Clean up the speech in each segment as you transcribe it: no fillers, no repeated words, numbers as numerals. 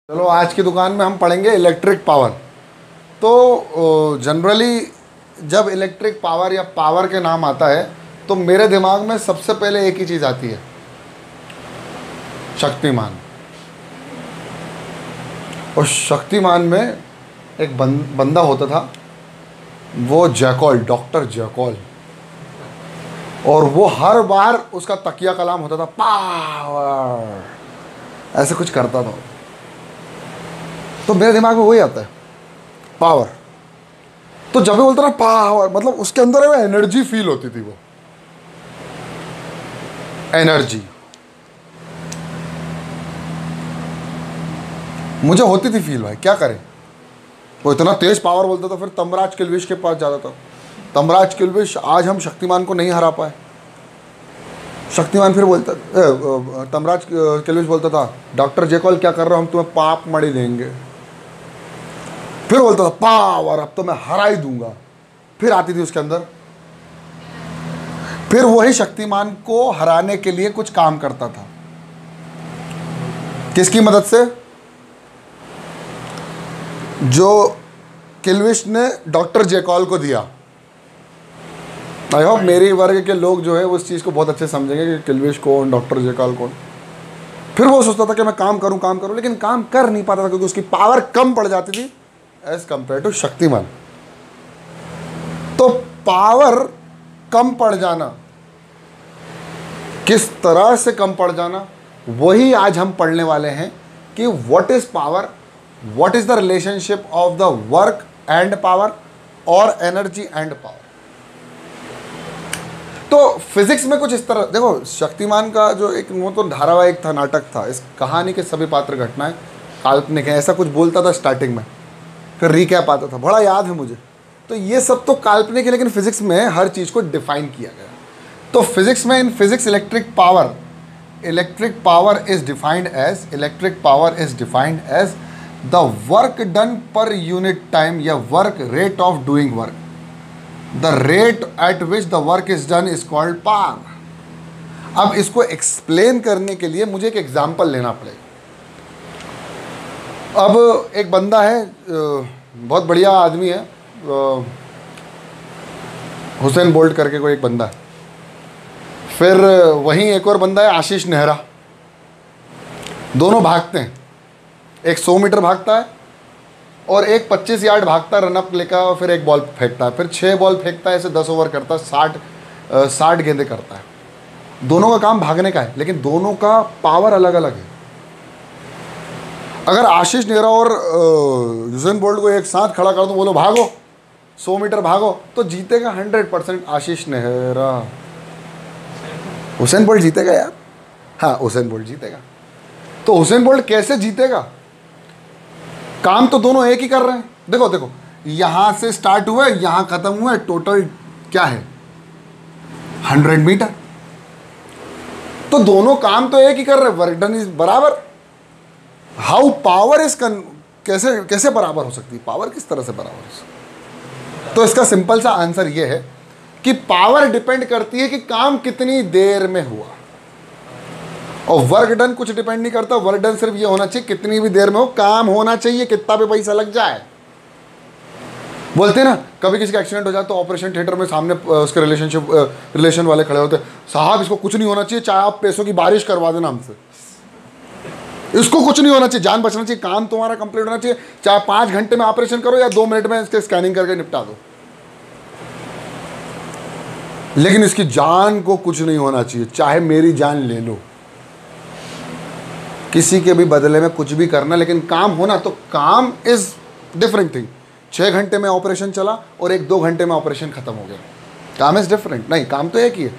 चलो आज की दुकान में हम पढ़ेंगे इलेक्ट्रिक पावर। तो जनरली जब इलेक्ट्रिक पावर या पावर के नाम आता है तो मेरे दिमाग में सबसे पहले एक ही चीज़ आती है, शक्तिमान। और शक्तिमान में एक बंदा होता था, वो जैकॉल, डॉक्टर जैकॉल। और वो हर बार उसका तकिया कलाम होता था पावर, ऐसे कुछ करता था। तो मेरे दिमाग में वही आता है, पावर। तो जब भी बोलता ना पावर, मतलब उसके अंदर वो एनर्जी फील होती थी, वो एनर्जी मुझे होती थी फील। भाई क्या करें, वो इतना तेज पावर बोलता था। फिर तमराज किल्विश के पास जाता था। तमराज किल्विश, आज हम शक्तिमान को नहीं हरा पाए। शक्तिमान फिर बोलता, तमराज किल्विश बोलता था, डॉक्टर जैकॉल क्या कर रहा हूं, हम तुम्हें पाप मणि देंगे। फिर बोलता था पावर, अब तो मैं हरा ही दूंगा। फिर आती थी उसके अंदर। फिर वही शक्तिमान को हराने के लिए कुछ काम करता था। किसकी मदद से? जो किल्विश ने डॉक्टर जैकॉल को दिया। आई होप मेरी वर्ग के लोग जो है उस चीज़ को बहुत अच्छे समझेंगे कि किल्विश कौन, डॉक्टर जैकॉल कौन। फिर वो सोचता था कि मैं काम करूं, लेकिन काम कर नहीं पाता था क्योंकि उसकी पावर कम पड़ जाती थी एज कंपेयर टू शक्तिमान। तो पावर कम पड़ जाना, किस तरह से कम पड़ जाना, वही आज हम पढ़ने वाले हैं कि what is power, what is the relationship of the work and power और एनर्जी एंड पावर। तो फिजिक्स में कुछ इस तरह देखो, शक्तिमान का जो एक वो तो धारावाहिक था, नाटक था। इस कहानी के सभी पात्र घटनाएं काल्पनिक हैं, ऐसा कुछ बोलता था स्टार्टिंग में, फिर रिकैप आता था, बड़ा याद है मुझे। तो ये सब तो काल्पनिक है, लेकिन फिजिक्स में हर चीज़ को डिफाइन किया गया। तो फिजिक्स में, in physics electric power is defined as the work done per unit time या work rate of doing work. The rate at which the work is done is called power. अब इसको explain करने के लिए मुझे एक example लेना पड़ेगा। अब एक बंदा है, बहुत बढ़िया आदमी है, हुसैन बोल्ट करके कोई एक बंदा है। फिर वहीं एक और बंदा है, आशीष नेहरा। दोनों भागते हैं, एक 100 मीटर भागता है और एक 25 यार्ड भागता है रनअप लेकर, और फिर एक बॉल फेंकता है, फिर 6 बॉल फेंकता है, ऐसे 10 ओवर करता है, 60 गेंदे करता है। दोनों का काम भागने का है, लेकिन दोनों का पावर अलग अलग है। अगर आशीष नेहरा और यूसेन बोल्ट को एक साथ खड़ा कर दो, बोलो भागो 100 मीटर भागो, तो जीतेगा 100% आशीष नेहरा। हुसैन बोल्ट जीतेगा यार, हाँ हुसैन बोल्ट जीतेगा। तो हुसैन बोल्ट कैसे जीतेगा? काम तो दोनों एक ही कर रहे हैं। देखो देखो, यहां से स्टार्ट हुआ, यहां खत्म हुआ, टोटल क्या है 100 मीटर। तो दोनों काम तो एक ही कर रहे हैं, वर्क डन इज बराबर। हाउ पावर इज कैसे बराबर हो सकती है? पावर किस तरह से बराबर हो सकती है? तो इसका सिंपल सा आंसर यह है कि पावर डिपेंड करती है कि काम कितनी देर में हुआ, और वर्क डन कुछ डिपेंड नहीं करता। वर्क डन सिर्फ ये होना चाहिए कितनी भी देर में हो, काम होना चाहिए, कितना भी पैसा लग जाए। बोलते हैं ना, कभी किसी का एक्सीडेंट हो जाए तो ऑपरेशन थिएटर में सामने उसके रिलेशन वाले खड़े होते हैं, साहब इसको कुछ नहीं होना चाहिए, चाहे आप पैसों की बारिश करवा देना हमसे, इसको कुछ नहीं होना चाहिए, जान बचना चाहिए, काम तुम्हारा कंप्लीट होना चाहिए, चाहे 5 घंटे में ऑपरेशन करो या 2 मिनट में इसके स्कैनिंग करके निपटा दो, लेकिन इसकी जान को कुछ नहीं होना चाहिए, चाहे मेरी जान ले लो। किसी के भी बदले में कुछ भी करना, लेकिन काम होना। तो काम इज डिफरेंट थिंग। 6 घंटे में ऑपरेशन चला और 1-2 घंटे में ऑपरेशन खत्म हो गया, काम इज डिफरेंट। नहीं, काम तो एक ही है,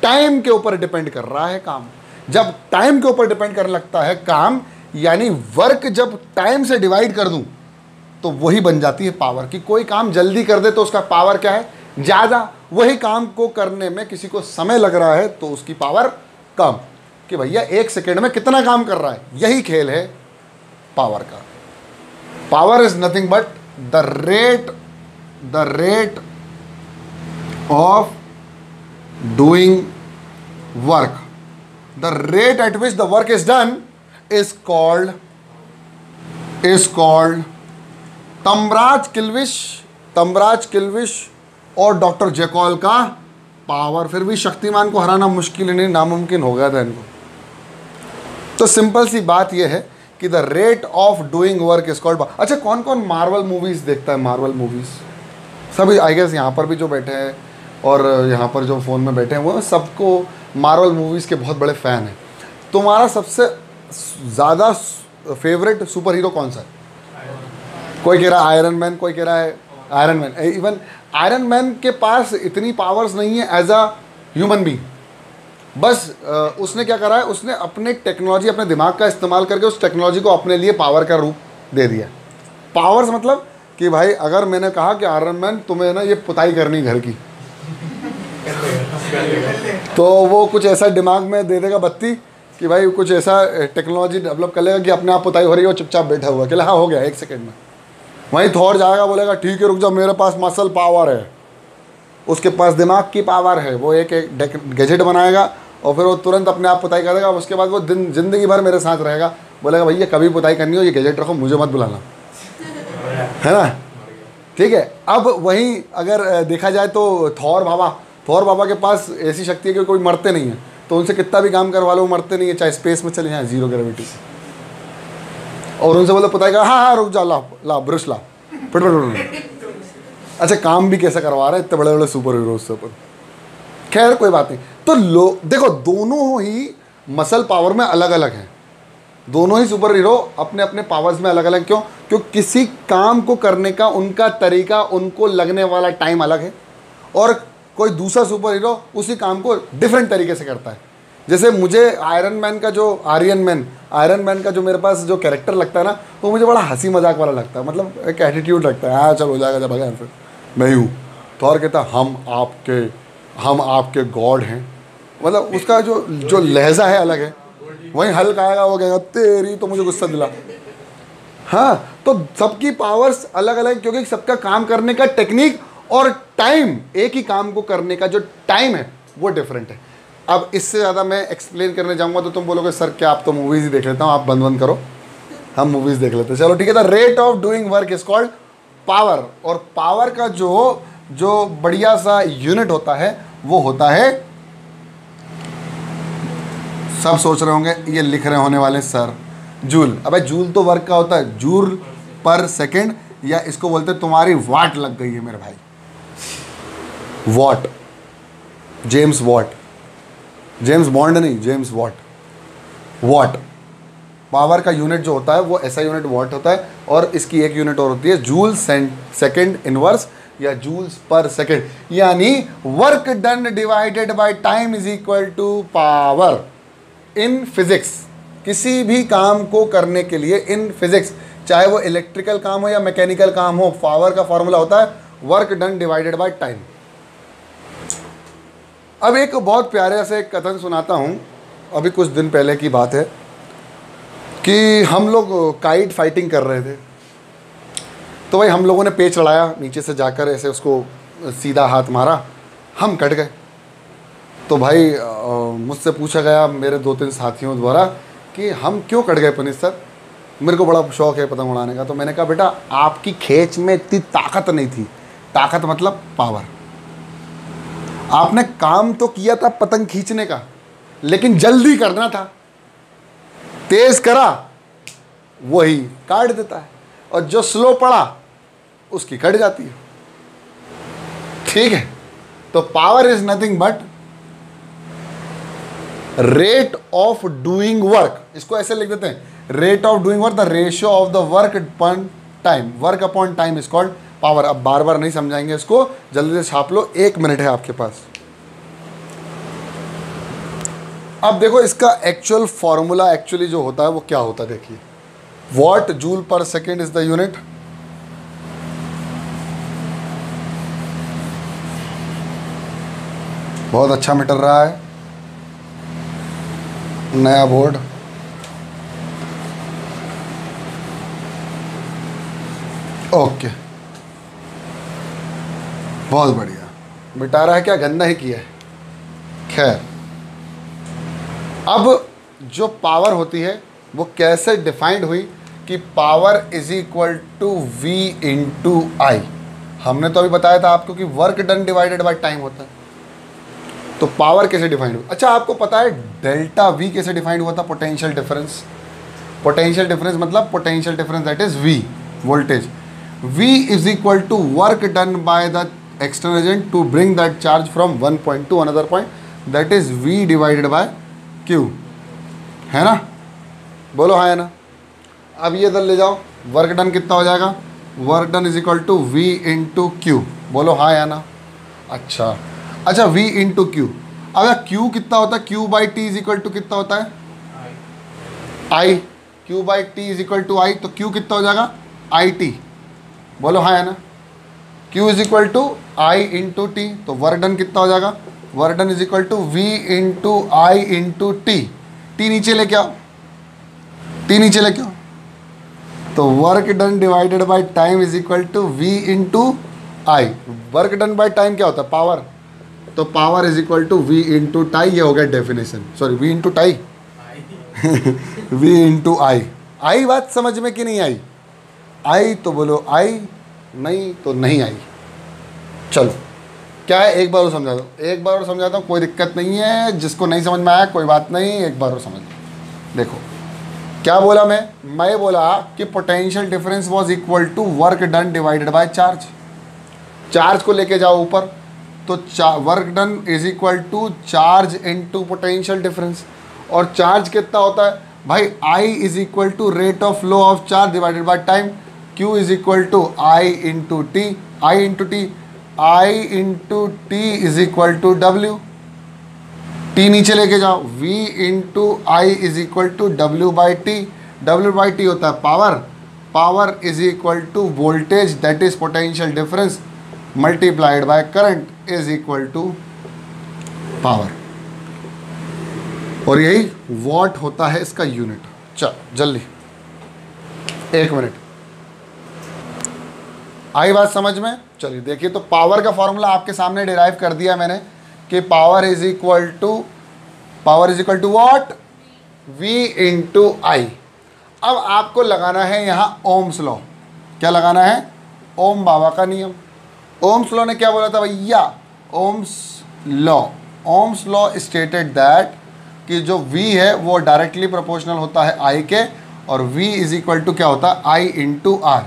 टाइम के ऊपर डिपेंड कर रहा है काम। जब टाइम के ऊपर डिपेंड करने लगता है काम, यानी वर्क जब टाइम से डिवाइड कर दूं, तो वही बन जाती है पावर। कि कोई काम जल्दी कर दे तो उसका पावर क्या है? ज़्यादा। वही काम को करने में किसी को समय लग रहा है तो उसकी पावर कम। कि भैया 1 सेकेंड में कितना काम कर रहा है, यही खेल है पावर का। Power is nothing but the rate of doing work. The rate at which the work is done is called is called Tamraj Kilvish और डॉक्टर जेकॉल का पावर। फिर भी शक्तिमान को हराना मुश्किल नहीं, नामुमकिन हो गया था इनको। तो सिंपल सी बात यह है कि the rate of doing work is called. अच्छा, कौन कौन मार्वल मूवीज देखता है? मार्वल मूवीज सभी, आई गेस यहाँ पर भी जो बैठे हैं और यहाँ पर जो फ़ोन में बैठे हैं वो सबको मार्वल मूवीज़ के बहुत बड़े फ़ैन हैं। तुम्हारा सबसे ज़्यादा फेवरेट सुपर हीरो कौन सा है? कोई कह रहा है आयरन मैन, कोई कह रहा है iron man. Even iron man के पास इतनी पावर्स नहीं है एज अ ह्यूमन बीइंग। बस उसने क्या करा है, उसने अपने टेक्नोलॉजी, अपने दिमाग का इस्तेमाल करके उस टेक्नोलॉजी को अपने लिए पावर का रूप दे दिया। पावर्स मतलब कि भाई अगर मैंने कहा कि आयरन मैन तुम्हें ना ये पुताई करनी घर की, तो वो कुछ ऐसा दिमाग में दे देगा बत्ती कि भाई कुछ ऐसा टेक्नोलॉजी डेवलप कर लेगा कि अपने आप पुताई हो रही है, वो चुपचाप बैठा हुआ कि हाँ हो गया 1 सेकंड में। वहीं थॉर जाएगा, बोलेगा ठीक है रुक जाओ, मेरे पास मसल पावर है, उसके पास दिमाग की पावर है, वो एक गैजेट बनाएगा और फिर वो तुरंत अपने आप पुताई कर देगा। उसके बाद वो दिन जिंदगी भर मेरे साथ रहेगा, बोलेगा भैया कभी पुताई करनी हो ये गैजेट रखो, मुझे मत बुलाना, है ना। ठीक है। अब वहीं अगर देखा जाए तो थॉर बाबा के पास ऐसी शक्ति है कि कोई मरते नहीं है, तो उनसे कितना भी काम करवा लो वो मरते नहीं है, चाहे स्पेस में चले जाएं, 0 ग्रेविटी से। और उनसे बोले पुताई का, हाँ रुक जा, ला ब्रश ला, फट। अच्छा, काम भी कैसे करवा रहे हैं इतने बड़े बड़े सुपर हीरोज से ऊपर। खैर कोई बात नहीं। तो देखो दोनों ही मसल पावर में अलग अलग हैं, दोनों ही सुपर हीरो अपने अपने पावर्स में अलग अलग। क्यों? क्योंकि किसी काम को करने का उनका तरीका, उनको लगने वाला टाइम अलग है, और कोई दूसरा सुपर हीरो उसी काम को डिफरेंट तरीके से करता है। जैसे मुझे आयरन मैन का जो मेरे पास जो कैरेक्टर लगता है ना, वो मुझे बड़ा हंसी मजाक वाला लगता है, मतलब एक एटीट्यूड लगता है, हाँ चल हो जाएगा, जब भगवान फिर मैं ही हूँ। थॉर कहता है हम आपके गॉड हैं, मतलब उसका जो लहजा है अलग है। वहीं हल्क आएगा, वो कहेगा तेरी तो मुझे गुस्सा दिला। हाँ, तो सबकी पावर्स अलग अलग, क्योंकि सबका काम करने का टेक्निक और टाइम, एक ही काम को करने का जो टाइम है वो डिफरेंट है। अब इससे ज़्यादा मैं एक्सप्लेन करने जाऊंगा तो तुम बोलोगे सर क्या आप तो मूवीज़ ही देख लेता हूँ, आप बंद करो, हम मूवीज़ देख लेते हैं। चलो ठीक है। The rate of doing work is called power. और पावर का जो बढ़िया सा यूनिट होता है वो होता है, सब सोच रहे होंगे ये लिख रहे होने वाले सर, जूल। अबे जूल तो वर्क का होता है, जूल पर सेकंड, या इसको बोलते हैं तुम्हारी वाट लग गई है मेरे भाई, वॉट, जेम्स बॉन्ड नहीं, जेम्स वॉट। पावर का यूनिट जो होता है वो ऐसा यूनिट वॉट होता है, और इसकी एक यूनिट और होती है जूल सेकंड इनवर्स या जूल्स पर सेकंड, यानी work done divided by time is equal to power. In physics किसी भी काम को करने के लिए, इन फिजिक्स चाहे वो इलेक्ट्रिकल काम हो या मैकेनिकल काम हो, पावर का फॉर्मूला होता है work done divided by time. अब एक बहुत प्यारे से एक कथन सुनाता हूँ, अभी कुछ दिन पहले की बात है कि हम लोग काइट फाइटिंग कर रहे थे। तो भाई हम लोगों ने पेच लड़ाया, नीचे से जाकर ऐसे उसको सीधा हाथ मारा, हम कट गए। तो भाई मुझसे पूछा गया मेरे 2-3 साथियों द्वारा कि हम क्यों कट गए पुनीत सर, मेरे को बड़ा शौक है पतंग उड़ाने का। तो मैंने कहा बेटा आपकी खींच में इतनी ताकत नहीं थी, ताकत मतलब पावर। आपने काम तो किया था पतंग खींचने का, लेकिन जल्दी करना था, तेज करा वही काट देता है, और जो स्लो पड़ा उसकी कट जाती है। ठीक है, तो power is nothing but rate of doing work. इसको ऐसे लिख देते हैं, rate of doing work, the ratio of the work upon time, work upon time is called power. अब बार बार नहीं समझाएंगे इसको, जल्दी से छाप लो, 1 मिनट है आपके पास। अब देखो इसका एक्चुअल फॉर्मूला एक्चुअली जो होता है वो क्या होता है, देखिए वॉट जूल पर सेकेंड इज द यूनिट, बहुत अच्छा मिटर रहा है नया बोर्ड। ओके, बहुत बढ़िया मिटा रहा है, क्या गंदा ही किया है। खैर, अब जो पावर होती है वो कैसे डिफाइंड हुई कि power is equal to V into I. हमने तो अभी बताया था आपको कि work done divided by time होता है। तो पावर कैसे डिफाइंड हुआ? अच्छा, आपको पता है डेल्टा वी कैसे डिफाइंड हुआ था? Potential difference. पोटेंशियल डिफरेंस मतलब potential difference that is V, voltage. V is equal to work done by the external agent to bring that charge from one point to another point, that is V divided by Q, है ना? बोलो हाँ है ना? अब ये इधर ले जाओ, वर्क डन कितना हो जाएगा? Work done is equal to V into Q. बोलो हाँ या ना? अच्छा वी इंटू क्यू। अब क्यू कितना होता है? Q by T is equal to कितना होता है? I. Q by T is equal to I, तो क्यू कितना हो जाएगा? I T. बोलो हाँ है ना? Q is equal to I into T, तो वर्क डन कितना हो जाएगा? Work done is equal to V into I into T. T नीचे लेके आओ, टी नीचे लेके आओ। तो work done divided by time is equal to V into I. Work done by time क्या होता है? पावर। तो power is equal to V into tie. ये हो गया definition, sorry V into tie V into I. आई बात समझ में कि नहीं आई? आई तो बोलो आई, नहीं तो नहीं आई। चलो क्या है, एक बार और समझा दो, एक बार और समझाता हूँ, कोई दिक्कत नहीं है। जिसको नहीं समझ में आया कोई बात नहीं, एक बार और समझ लो। देखो क्या बोला मैं बोला कि potential difference was equal to work done divided by charge. Charge को लेके जाओ ऊपर, तो work done is equal to charge into potential difference. और चार्ज कितना होता है भाई? I is equal to rate of flow of charge divided by time. Q is equal to I into T, I into T, I into T is equal to W. T नीचे लेके जाओ, v into I is equal to W by T. W by T होता है power. Power is equal to voltage that is potential difference multiplied by current is equal to power. और यही what होता है इसका यूनिट। चल जल्दी, एक मिनट, आई बात समझ में? चलिए देखिए, तो पावर का फॉर्मूला आपके सामने डिराइव कर दिया मैंने कि power is equal to what? V into I. अब आपको लगाना है यहाँ ओम्स लॉ। क्या लगाना है? ओम बाबा का नियम। ओम्स लॉ ने क्या बोला था भैया? ओम्स लॉ स्टेटेड दैट कि जो V है वो डायरेक्टली प्रोपोर्शनल होता है I के, और V इज इक्वल टू क्या होता है? I into R.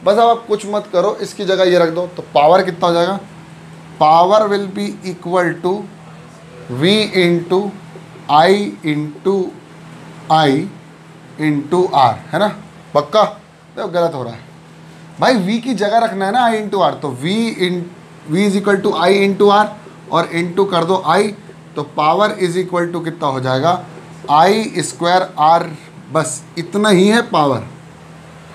बस अब आप कुछ मत करो, इसकी जगह ये रख दो, तो पावर कितना हो जाएगा? Power will be equal to V into I into I into R, है ना? पक्का? देखो गलत हो रहा है भाई, V की जगह रखना है ना I इंटू आर। तो V is equal to I into R, और इंटू कर दो I, तो पावर इज इक्वल टू कितना हो जाएगा? आई स्क्वायर आर। बस इतना ही है पावर।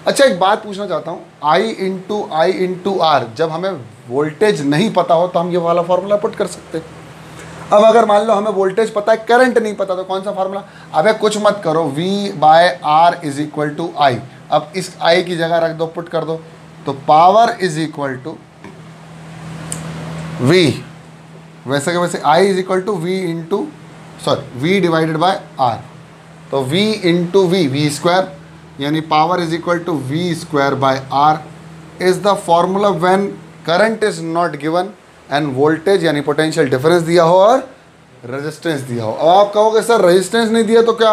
अच्छा एक बात पूछना चाहता हूँ, आई इंटू आर, जब हमें वोल्टेज नहीं पता हो तो हम ये वाला फार्मूला पुट कर सकते हैं। अब अगर मान लो हमें वोल्टेज पता है, करंट नहीं पता, तो कौन सा फार्मूला? अबे कुछ मत करो, V by R is equal to I. अब इस आई की जगह रख दो, पुट कर दो, तो power is equal to V, वैसे के वैसे I is equal to V divided by R. तो V इंटू वी स्क्वायर, यानी power is equal to V square by R is the formula when current is not given and voltage यानी potential difference दिया हो और resistance दिया हो। अब आप कहोगे सर रेजिस्टेंस नहीं दिया तो क्या?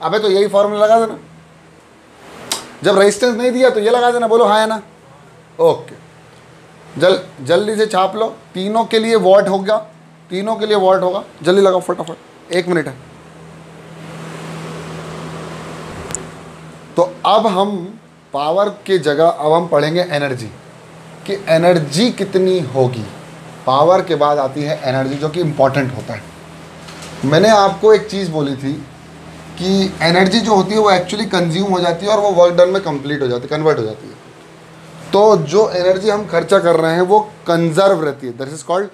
अबे तो यही फॉर्मूला लगा देना। जब रेजिस्टेंस नहीं दिया तो ये लगा देना। बोलो हाँ है ना? ओके, जल्दी से छाप लो। तीनों के लिए वॉट हो गया, तीनों के लिए वॉट होगा। जल्दी लगाओ फटाफट, 1 मिनट है। तो अब हम पावर की जगह अब हम पढ़ेंगे एनर्जी, कि एनर्जी कितनी होगी। पावर के बाद आती है एनर्जी, जो कि इम्पॉर्टेंट होता है। मैंने आपको एक चीज़ बोली थी कि एनर्जी जो होती है वो एक्चुअली कंज्यूम हो जाती है और वो वर्क डन में कंप्लीट हो जाती है, कन्वर्ट हो जाती है। तो जो एनर्जी हम खर्चा कर रहे हैं वो कंजर्व रहती है। That is called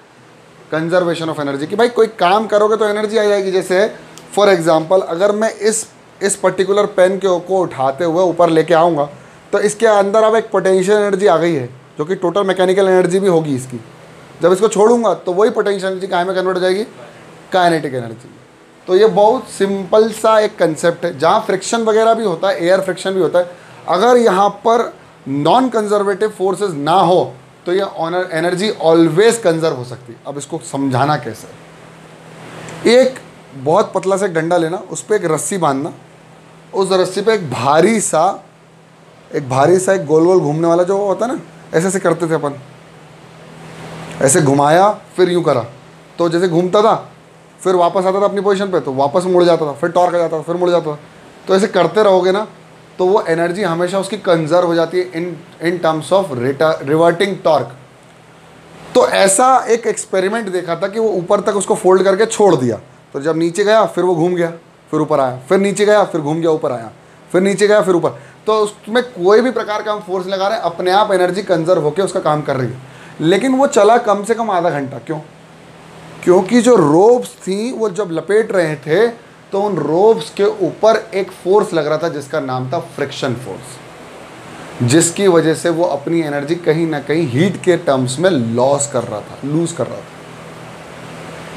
conservation of energy. कि भाई कोई काम करोगे तो एनर्जी आ जाएगी। जैसे फॉर एग्जांपल, अगर मैं इस पर्टिकुलर पेन को उठाते हुए ऊपर लेके आऊँगा तो इसके अंदर अब एक पोटेंशियल एनर्जी आ गई है, जो कि टोटल मैकेनिकल एनर्जी भी होगी इसकी। जब इसको छोड़ूंगा तो वही पोटेंशियल एनर्जी काहे में कन्वर्ट हो जाएगी? Kinetic energy. तो ये बहुत सिंपल सा एक कंसेप्ट है। जहाँ फ्रिक्शन वगैरह भी होता है, एयर फ्रिक्शन भी होता है, अगर यहाँ पर नॉन कंजर्वेटिव फोर्सेस ना हो तो ये एनर्जी ऑलवेज कंजर्व हो सकती है। अब इसको समझाना कैसे, एक बहुत पतला सा एक डंडा लेना, उस पर एक रस्सी बांधना, उस रस्सी पे एक भारी सा एक गोल गोल घूमने वाला जो होता है ना, ऐसे ऐसे करते थे अपन, ऐसे घुमाया फिर यूँ करा तो जैसे घूमता था, फिर वापस आता था अपनी पोजीशन पे तो वापस मुड़ जाता था, फिर टॉर्क आ जाता था, फिर मुड़ जाता था। तो ऐसे करते रहोगे ना तो वो एनर्जी हमेशा उसकी कंजर्व हो जाती है in terms of reverting torque. तो ऐसा एक एक्सपेरिमेंट देखा था कि वो ऊपर तक उसको फोल्ड करके छोड़ दिया, तो जब नीचे गया फिर वो घूम गया, फिर ऊपर आया, फिर नीचे गया, फिर घूम गया, ऊपर आया, फिर नीचे गया, फिर ऊपर। तो उसमें कोई भी प्रकार का हम फोर्स लगा रहे हैं, अपने आप एनर्जी कंजर्व होकर उसका काम कर रही है। लेकिन वो चला कम से कम आधा घंटा। क्यों? क्योंकि जो रोप्स थी वो जब लपेट रहे थे तो उन रोप्स के ऊपर एक फोर्स लग रहा था जिसका नाम था फ्रिक्शन फोर्स, जिसकी वजह से वो अपनी एनर्जी कहीं ना कहीं हीट के टर्म्स में लूज कर रहा था।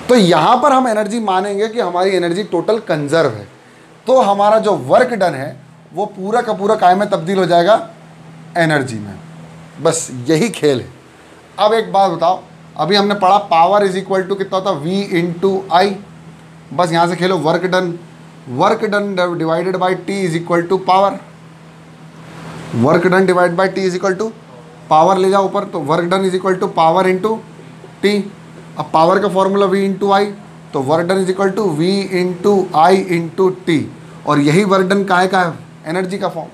तो यहाँ पर हम एनर्जी मानेंगे कि हमारी एनर्जी टोटल कंजर्व है, तो हमारा जो वर्क डन है वो पूरा का पूरा काय में तब्दील हो जाएगा एनर्जी में। बस यही खेल है। अब एक बात बताओ, अभी हमने पढ़ा पावर इज इक्वल टू कितना होता है, V इंटू आई। बस यहाँ से खेलो work done divided by T is equal to power. Work done divide by T is equal to power, ले जाओ ऊपर, तो work done is equal to power into T. अब पावर का फॉर्मूला V इंटू आई, तो work done is equal to V into I into T. और यही work done का है, एनर्जी का फॉर्म।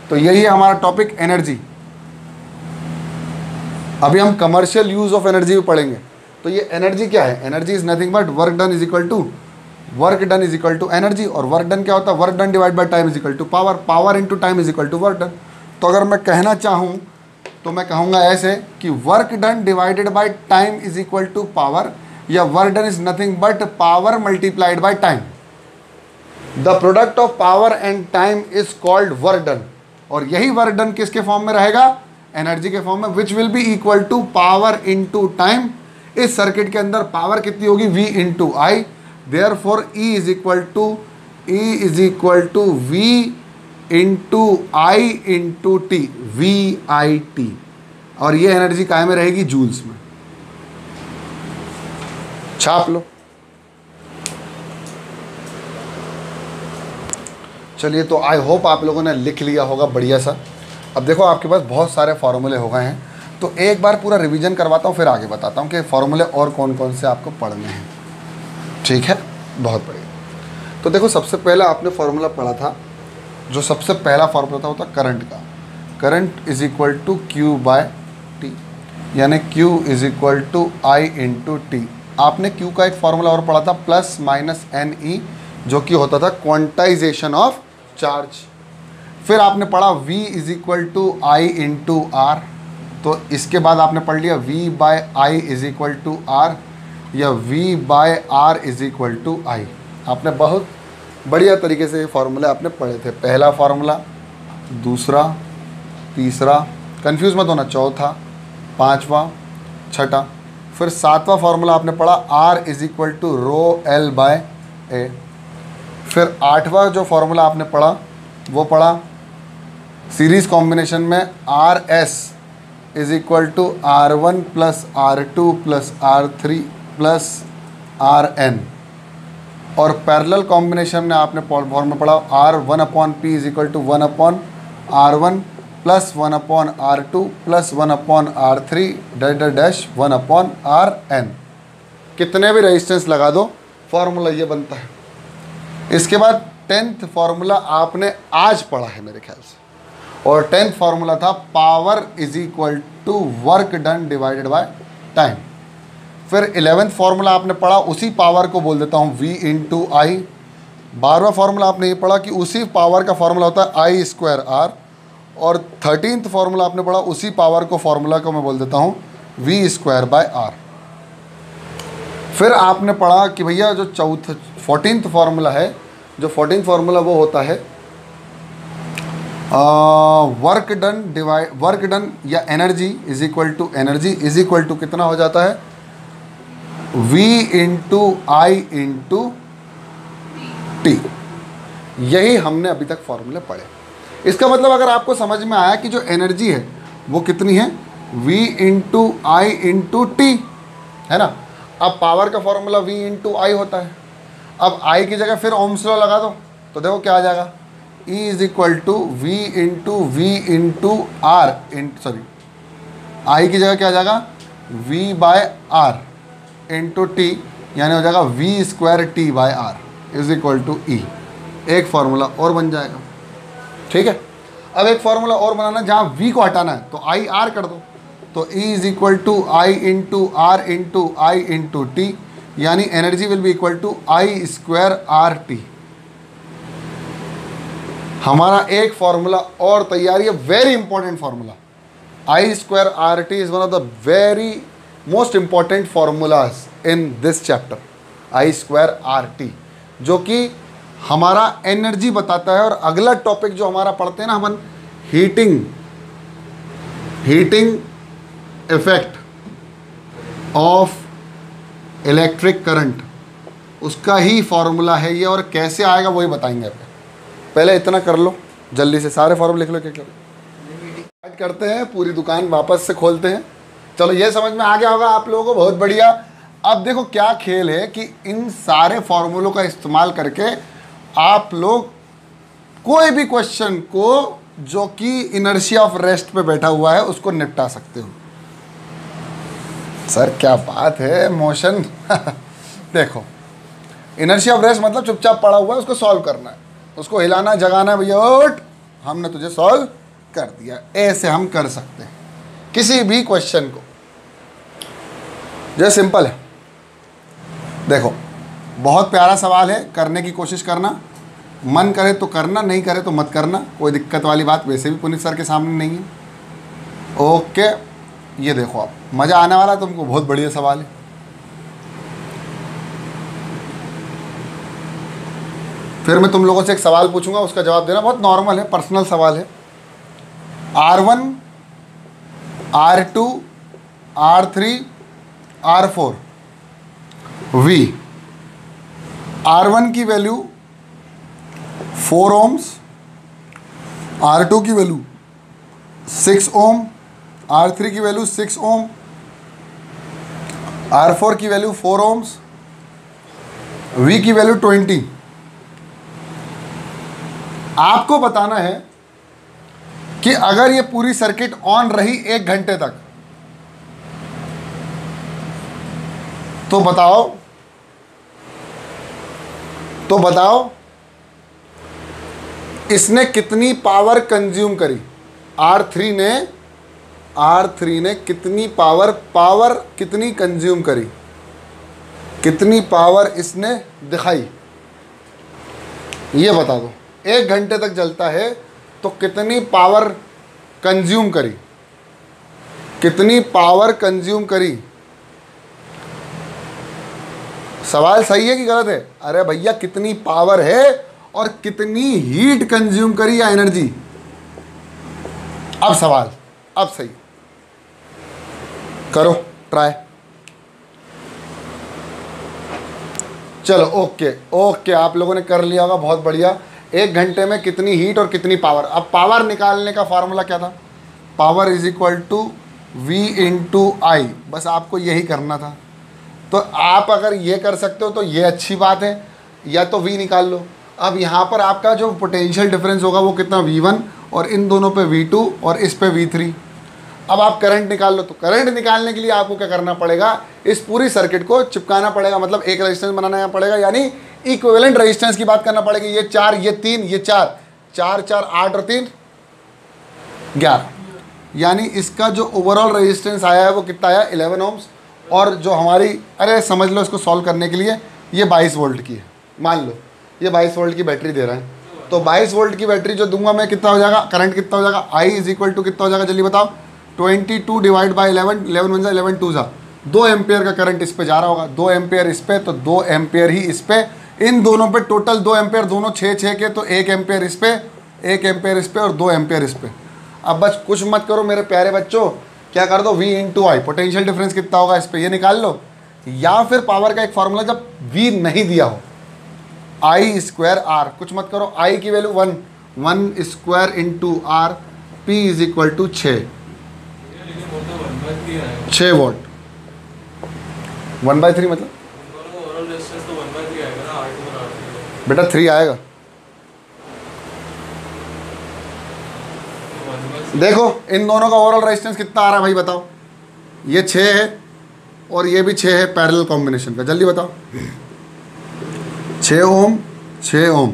तो यही है हमारा टॉपिक एनर्जी। अभी हम कमर्शियल यूज ऑफ एनर्जी भी पढ़ेंगे। तो ये एनर्जी क्या है? Energy is nothing but work done is equal to energy. और वर्क डन क्या होता है? Work done divide by time is equal to power, power into time is equal to work done. तो अगर मैं कहना चाहूँ तो मैं कहूँगा ऐसे कि work done divided by time is equal to power, या work done is nothing but power multiplied by time. The product of power and time is called work done. और यही वर्क डन किसके फॉर्म में रहेगा? Energy के form में, which will be equal to power into time. इस circuit के अंदर पावर कितनी होगी? V into I. Therefore E is equal to V into I into T, VIT। और ये एनर्जी काय में रहेगी? जूल्स में। छाप लो। चलिए, तो आई होप आप लोगों ने लिख लिया होगा बढ़िया सा। अब देखो आपके पास बहुत सारे फार्मूले हो गए हैं, तो एक बार पूरा रिवीजन करवाता हूँ, फिर आगे बताता हूँ कि फार्मूले और कौन कौन से आपको पढ़ने हैं। ठीक है, बहुत बढ़िया। तो देखो, सबसे पहले आपने फार्मूला पढ़ा था, जो सबसे पहला फार्मूला था वो था करंट का। Current is equal to Q by T, यानी Q is equal to I into T. आपने Q का एक फार्मूला और पढ़ा था, प्लस माइनस NE, जो कि होता था क्वांटाइजेशन ऑफ चार्ज। फिर आपने पढ़ा V is equal to I into R. तो इसके बाद आपने पढ़ लिया V by I is equal to R, या V by R is equal to I. आपने बहुत बढ़िया तरीके से ये फार्मूले आपने पढ़े थे। पहला फार्मूला, दूसरा, तीसरा, कंफ्यूज मत होना, चौथा, पाँचवा, छठा। फिर सातवां फार्मूला आपने पढ़ा R is equal to rho L by A. फिर आठवां जो फार्मूला आपने पढ़ा वो पढ़ा सीरीज कॉम्बिनेशन में RS is equal to R1 plus R2 plus R3 plus RN। और पैरेलल कॉम्बिनेशन में आपने फॉर्मूला पढ़ा R1 upon P is equal to 1 upon R1 plus 1 upon R2 plus 1 upon R3 dash 1 upon RN। कितने भी resistance लगा दो, formula ये बनता है। इसके बाद 10th फार्मूला आपने आज पढ़ा है मेरे ख्याल से, और 10th फार्मूला था power is equal to work done divided by time. फिर 11th फार्मूला आपने पढ़ा, उसी पावर को बोल देता हूँ V इंटू आई। 12वां फार्मूला आपने ये पढ़ा कि उसी पावर का फार्मूला होता है I स्क्वायर R। और 13th फार्मूला आपने पढ़ा, उसी पावर को फार्मूला को मैं बोल देता हूँ V स्क्वायर बाय R। फिर आपने पढ़ा कि भैया जो 14th फार्मूला है, जो 14th फार्मूला वो होता है वर्क डन या एनर्जी इज इक्वल टू कितना हो जाता है? V into I into T. यही हमने अभी तक फॉर्मूले पढ़े। इसका मतलब अगर आपको समझ में आया कि जो एनर्जी है वो कितनी है, V into I into T, है ना। अब पावर का फॉर्मूला V इंटू आई होता है। अब I की जगह फिर ओम्स लॉ लगा दो तो देखो क्या आ जाएगा, E is equal to V into R sorry I की जगह क्या आ जाएगा, V by R into T, यानी हो जाएगा V square T by R is equal to E। एक फार्मूला और बन जाएगा, ठीक है। अब एक फार्मूला और बनाना जहाँ V को हटाना है तो आई आर कर दो, तो E is equal to I into R into T, यानी energy will be equal to I square R T. हमारा एक फॉर्मूला और तैयार है, very important formula. I square R T is one of the very most important formulas in this chapter, I square R T, जो कि हमारा energy बताता है। और अगला टॉपिक जो हमारा पढ़ते हैं ना अपन, heating effect of electric current, उसका ही फॉर्मूला है ये, और कैसे आएगा वही बताएंगे आप। पहले इतना कर लो जल्दी से, सारे फॉर्मूले लिख लो। क्या स्टार्ट करते हैं, पूरी दुकान वापस से खोलते हैं। चलो ये समझ में आ गया होगा आप लोगों को, बहुत बढ़िया। अब देखो क्या खेल है कि इन सारे फॉर्मूलों का इस्तेमाल करके आप लोग कोई भी क्वेश्चन को जो कि इनर्शिया ऑफ रेस्ट पे बैठा हुआ है उसको निपटा सकते हो। सर क्या बात है, मोशन देखो, इनर्शिया ऑफ रेस्ट मतलब चुपचाप पड़ा हुआ है, उसको सॉल्व करना है, उसको हिलाना जगाना है, भैया उठ, हमने तुझे सॉल्व कर दिया। ऐसे हम कर सकते हैं किसी भी क्वेश्चन को, जो सिंपल है। देखो बहुत प्यारा सवाल है, करने की कोशिश करना, मन करे तो करना, नहीं करे तो मत करना, कोई दिक्कत वाली बात वैसे भी पुनीत सर के सामने नहीं है। ओके, ये देखो आप, मज़ा आने वाला है तुमको, बहुत बढ़िया सवाल है। फिर मैं तुम लोगों से एक सवाल पूछूंगा, उसका जवाब देना, बहुत नॉर्मल है, पर्सनल सवाल है। R1 R2 R3 R4 V, R1 की वैल्यू 4 ohms, R2 की वैल्यू 6 ohm, R3 की वैल्यू 6 ohm, R4 की वैल्यू 4 ohms, V की वैल्यू 20। आपको बताना है कि अगर ये पूरी सर्किट ऑन रही 1 घंटे तक, तो बताओ इसने कितनी पावर कंज्यूम करी। R3 ने कितनी पावर कितनी कंज्यूम करी, कितनी पावर इसने दिखाई, ये बता दो। 1 घंटे तक चलता है तो कितनी पावर कंज्यूम करी, कितनी पावर कंज्यूम करी। सवाल सही है कि गलत है? अरे भैया कितनी पावर है और कितनी हीट कंज्यूम करी या एनर्जी। अब सवाल, अब सही करो ट्राई। चलो ओके, आप लोगों ने कर लिया होगा, बहुत बढ़िया। 1 घंटे में कितनी हीट और कितनी पावर। अब पावर निकालने का फॉर्मूला क्या था, power is equal to V into I, बस आपको यही करना था। तो आप अगर ये कर सकते हो तो ये अच्छी बात है, या तो V निकाल लो। अब यहाँ पर आपका जो पोटेंशियल डिफरेंस होगा वो कितना, V1, और इन दोनों पे V2 और इस पे V3। अब आप करंट निकाल लो, तो करंट निकालने के लिए आपको क्या करना पड़ेगा, इस पूरी सर्किट को चिपकाना पड़ेगा, मतलब एक रेजिस्टेंस बनाना पड़ेगा, यानी इक्विवेलेंट रेजिस्टेंस की बात करना पड़ेगी। ये 4, ये 3, ये 4, 4 4 8 और 3 11, यानी इसका जो ओवरऑल रेजिस्टेंस आया है वो कितना आया, 11 ohms। और जो हमारी, अरे समझ लो इसको सॉल्व करने के लिए, ये 22 वोल्ट की है, मान लो ये 22 वोल्ट की बैटरी दे रहा है, तो 22 वोल्ट की बैटरी जो दूंगा मैं, कितना हो जाएगा करंट, कितना हो जाएगा, I इज इक्वल टू कितना हो जाएगा, जल्दी बताओ, 22 डिवाइड बाई 11, 11 बन जाए 11 2 जा 2 एम्पेयर का करंट इस पे जा रहा होगा, 2 एम्पेयर इस पे, तो 2 एम्पेयर ही इस पे, इन दोनों पे टोटल 2 एम्पेयर, दोनों 6 के, तो 1 एम्पेयर इस पे, 1 एम्पेयर इस पे और 2 एम्पेयर इस पे। अब बस कुछ मत करो मेरे प्यारे बच्चों, क्या कर दो, V इंटू आई, पोटेंशियल डिफरेंस कितना होगा इस पे, ये निकाल लो। या फिर पावर का एक फॉर्मूला, जब V नहीं दिया हो, I स्क्वायर R, कुछ मत करो, I की value 1 1 square into R P is equal to 6 watt. 1/3 मतलब बेटा 3 आएगा। देखो इन दोनों का ओवरऑल रेजिस्टेंस कितना आ रहा है भाई बताओ। ये 6 है और ये भी 6 है, पैरेलल कॉम्बिनेशन का। जल्दी बताओ। 6 ओम 6 ओम,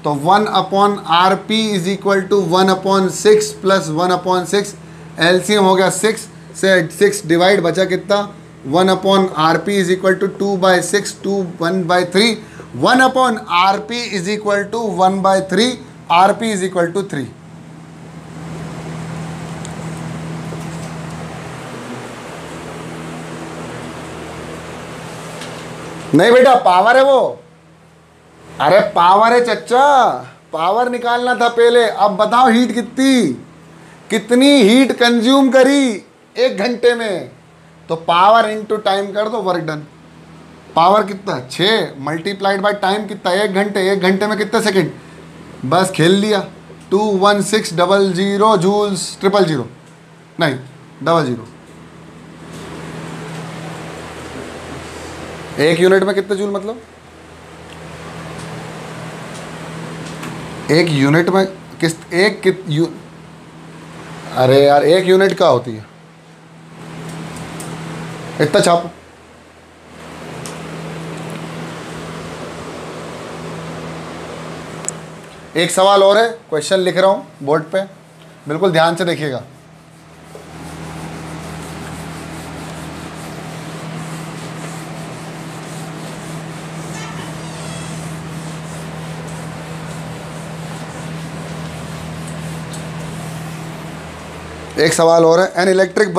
तो 1/RP is equal to 1/6 plus 1/6। LCM हो गया 6 से 6 डिवाइड, बचा कितना 1/RP is equal to 2/6 2 1/3। 1/RP is equal to 1/3, RP is equal to 3। नहीं बेटा पावर है वो, अरे पावर है चच्चा, पावर निकालना था पहले। अब बताओ हीट कितनी हीट कंज्यूम करी 1 घंटे में, तो पावर इनटू टाइम कर दो, वर्क डन। पावर कितना 6 मल्टीप्लाइड बाय टाइम कितना 1 घंटे। 1 घंटे में कितने सेकंड, बस खेल लिया। 21600 जूल्स 000 नहीं 00। 1 यूनिट में कितने जूल मतलब 1 यूनिट में अरे यार 1 यूनिट का होती है इतना छापो। एक सवाल और है, क्वेश्चन लिख रहा हूं बोर्ड पे, बिल्कुल ध्यान से देखिएगा। एक सवाल और है। An electric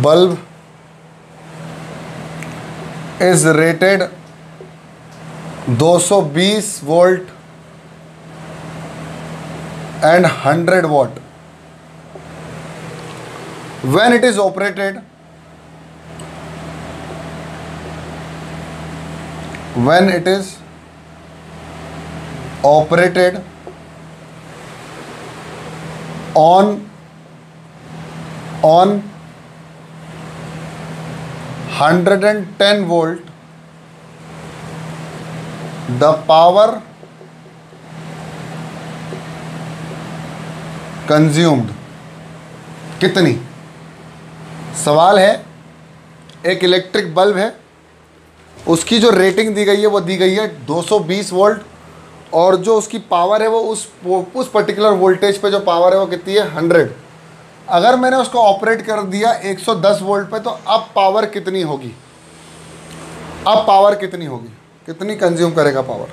bulb is rated 220 volt and 100 what when it is operated on 110 volt, the power consumed कितनी। सवाल है, एक इलेक्ट्रिक बल्ब है, उसकी जो रेटिंग दी गई है वो दी गई है 220 वोल्ट, और जो उसकी पावर है वो उस पर्टिकुलर वोल्टेज पे जो पावर है वो कितनी है 100। अगर मैंने उसको ऑपरेट कर दिया 110 वोल्ट पे, तो अब पावर कितनी होगी, कितनी कंज्यूम करेगा पावर।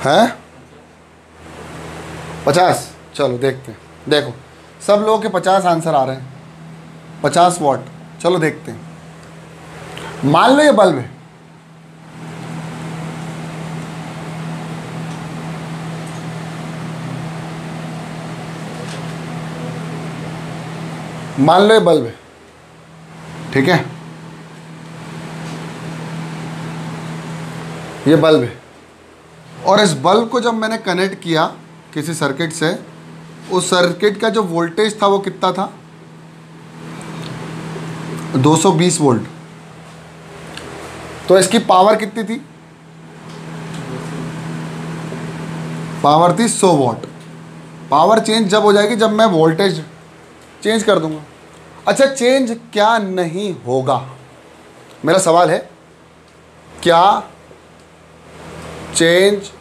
हैं 50। चलो देखते हैं। देखो सब लोगों के 50 आंसर आ रहे हैं, 50 वॉट। चलो देखते हैं। मान लो ये बल्ब है, मान लो ये बल्ब है, ठीक है, ये बल्ब है, और इस बल्ब को जब मैंने कनेक्ट किया किसी सर्किट से, उस सर्किट का जो वोल्टेज था वो कितना था 220 वोल्ट। तो इसकी पावर कितनी थी, पावर थी 100 वॉट। पावर चेंज जब हो जाएगी जब मैं वोल्टेज चेंज कर दूंगा। अच्छा चेंज क्या नहीं होगा, मेरा सवाल है, क्या चेंज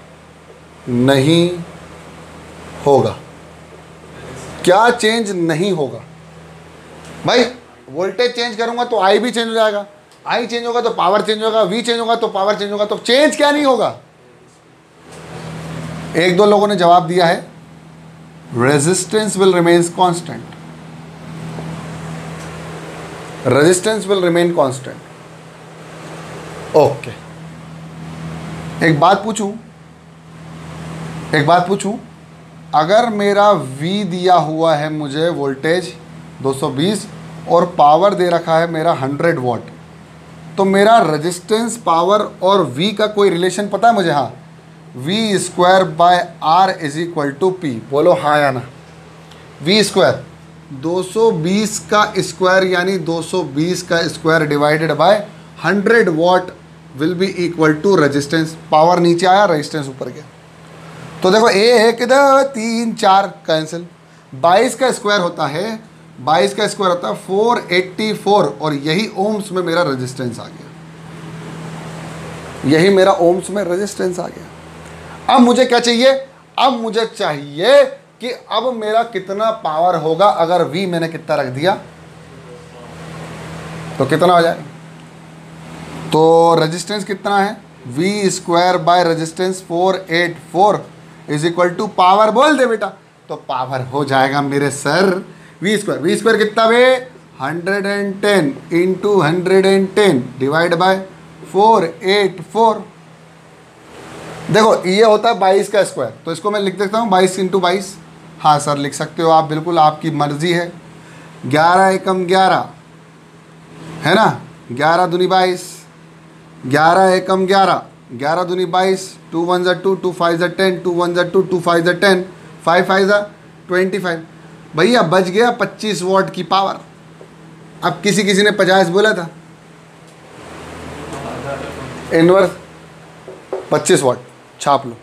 नहीं होगा, क्या चेंज नहीं होगा। भाई वोल्टेज चेंज करूंगा तो आई भी चेंज हो जाएगा, आई चेंज होगा तो पावर चेंज होगा, वी चेंज होगा तो पावर चेंज होगा, तो चेंज क्या नहीं होगा। 1-2 लोगों ने जवाब दिया है resistance will remains constant, resistance will remain constant. Okay एक बात पूछूं, अगर मेरा V दिया हुआ है मुझे वोल्टेज 220 और पावर दे रखा है मेरा 100 वॉट, तो मेरा रेजिस्टेंस पावर और V का कोई रिलेशन पता है मुझे? हाँ, V²/R = P। बोलो हाँ या ना। V², 220 का स्क्वायर यानी 220 का square divided by 100 watt will be equal to resistance. Power नीचे आया, रेजिस्टेंस ऊपर गया। तो देखो एक इधर 3 4 कैंसिल। 22 का स्क्वायर होता है 484 और यही ओम्स में मेरा रेजिस्टेंस आ गया, यही मेरा ओम्स में रेजिस्टेंस आ गया। अब मुझे क्या चाहिए? अब मुझे चाहिए कि अब मेरा कितना पावर होगा अगर V मैंने कितना रख दिया तो कितना हो जाए। तो रेजिस्टेंस कितना है? V² by resistance 484 = power. बोल दे बेटा। तो पावर हो जाएगा मेरे सर V² कितना बे? 110 × 110 डिवाइड बाय 484। देखो ये होता है 22 का स्क्वायर, तो इसको मैं लिख देता हूँ 22 × 22। हाँ सर लिख सकते हो आप, बिल्कुल आपकी मर्जी है। 11 एकम 11 है ना, 11 दूनी 22, 11 एकम 11, 11 दूनी 22, 2 1 2, 2 5 10, 2 1 2, 2 5 10, 5 5 25। भैया बच गया 25 वॉट की पावर। अब किसी ने 50 बोला था, इनवर्स 25 वॉट छाप लो।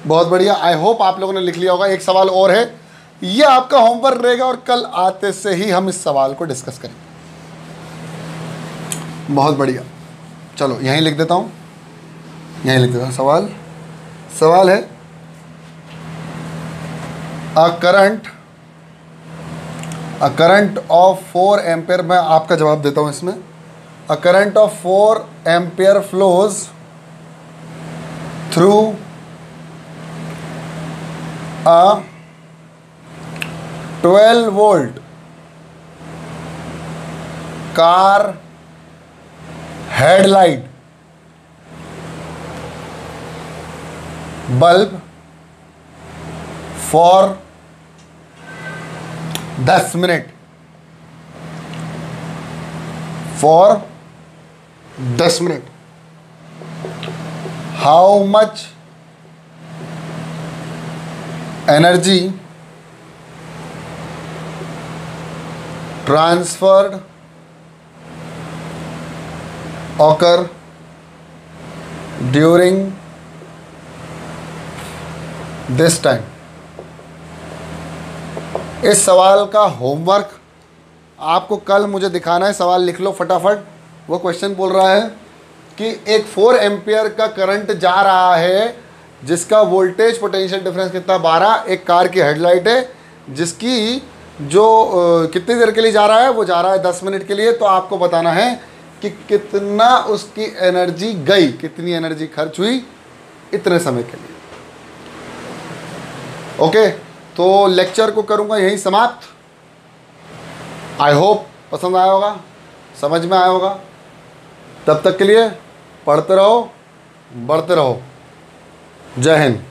बहुत बढ़िया, आई होप आप लोगों ने लिख लिया होगा। एक सवाल और है, ये आपका होमवर्क रहेगा और कल आते से ही हम इस सवाल को डिस्कस करेंगे। बहुत बढ़िया, चलो यहीं लिख देता हूँ, यहीं लिख देता हूँ। सवाल है अ करंट ऑफ 4 एम्पेयर। मैं आपका जवाब देता हूँ इसमें। A current of 4 ampere flows through a 12 volt car headlight bulb for 10 minute, for 10 minute. How much energy transferred occur during this time. इस सवाल का होमवर्क आपको कल मुझे दिखाना है। सवाल लिख लो फटाफट। वो क्वेश्चन बोल रहा है कि एक 4 एम्पियर का करंट जा रहा है जिसका वोल्टेज पोटेंशियल डिफरेंस कितना 12। एक कार की हेडलाइट है जिसकी जो कितनी देर के लिए जा रहा है, वो जा रहा है 10 मिनट के लिए। तो आपको बताना है कि कितना उसकी एनर्जी गई, कितनी एनर्जी खर्च हुई इतने समय के लिए। ओके, तो लेक्चर को करूँगा यहीं समाप्त। आई होप पसंद आया होगा, समझ में आया होगा। तब तक के लिए पढ़ते रहो, बढ़ते रहो। जय हिंद।